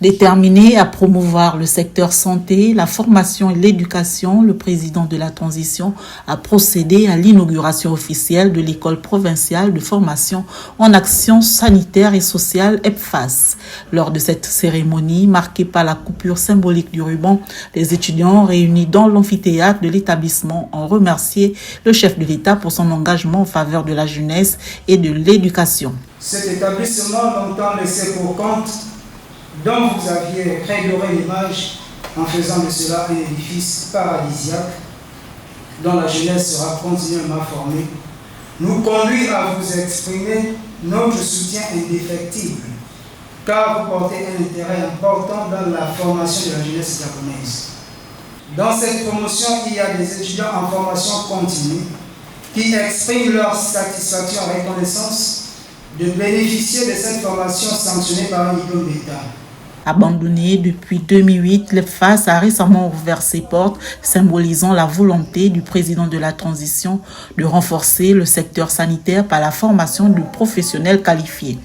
Déterminé à promouvoir le secteur santé, la formation et l'éducation, le président de la transition a procédé à l'inauguration officielle de l'école provinciale de formation en action sanitaire et sociale EPFAS. Lors de cette cérémonie, marquée par la coupure symbolique du ruban, les étudiants réunis dans l'amphithéâtre de l'établissement ont remercié le chef de l'État pour son engagement en faveur de la jeunesse et de l'éducation. Cet établissement longtemps laissé pour compte, dont vous aviez rédoré l'image en faisant de cela un édifice paradisiaque dont la jeunesse sera continuellement formée, nous conduit à vous exprimer notre soutien indéfectible, car vous portez un intérêt important dans la formation de la jeunesse japonaise. Dans cette promotion, il y a des étudiants en formation continue qui expriment leur satisfaction et reconnaissance de bénéficier de cette formation sanctionnée par un diplôme d'État. Abandonné depuis 2008, l'EPFAS a récemment ouvert ses portes, symbolisant la volonté du président de la transition de renforcer le secteur sanitaire par la formation de professionnels qualifiés.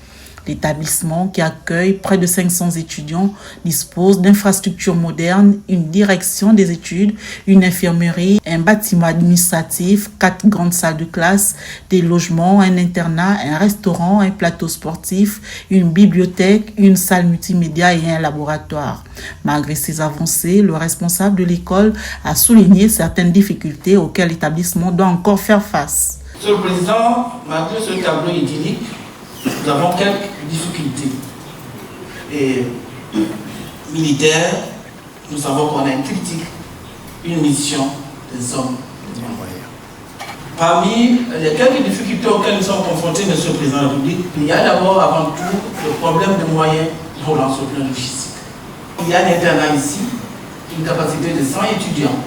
L'établissement, qui accueille près de 500 étudiants, dispose d'infrastructures modernes, une direction des études, une infirmerie, un bâtiment administratif, 4 grandes salles de classe, des logements, un internat, un restaurant, un plateau sportif, une bibliothèque, une salle multimédia et un laboratoire. Malgré ces avancées, le responsable de l'école a souligné certaines difficultés auxquelles l'établissement doit encore faire face. Monsieur le Président, malgré ce tableau idyllique, nous avons quelques difficultés. Et militaires, nous savons qu'on a une critique, une mission des hommes. Parmi les quelques difficultés auxquelles nous sommes confrontés, Monsieur le Président de la République, il y a d'abord, avant tout, le problème de moyens volant sur le plan logistique. Il y a un internat ici, une capacité de 100 étudiants.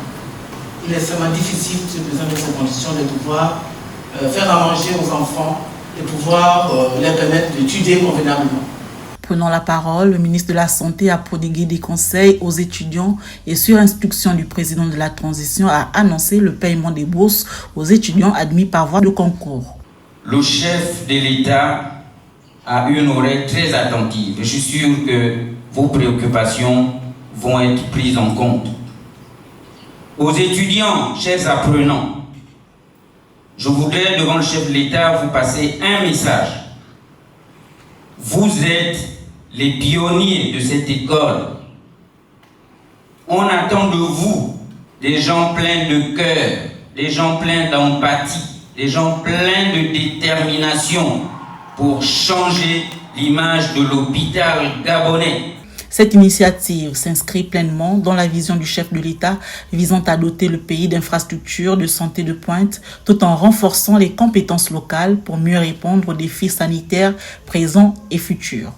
Il est extrêmement difficile, Monsieur le Président, dans ces conditions, de pouvoir faire à manger aux enfants et pouvoir les permettre d'étudier convenablement. Prenant la parole, le ministre de la Santé a prodigué des conseils aux étudiants et sur instruction du président de la transition a annoncé le paiement des bourses aux étudiants admis par voie de concours. Le chef de l'État a une oreille très attentive. Je suis sûr que vos préoccupations vont être prises en compte. Aux étudiants, chers apprenants, je voudrais, devant le chef de l'État, vous passer un message. Vous êtes les pionniers de cette école. On attend de vous des gens pleins de cœur, des gens pleins d'empathie, des gens pleins de détermination pour changer l'image de l'hôpital gabonais. Cette initiative s'inscrit pleinement dans la vision du chef de l'État visant à doter le pays d'infrastructures de santé de pointe tout en renforçant les compétences locales pour mieux répondre aux défis sanitaires présents et futurs.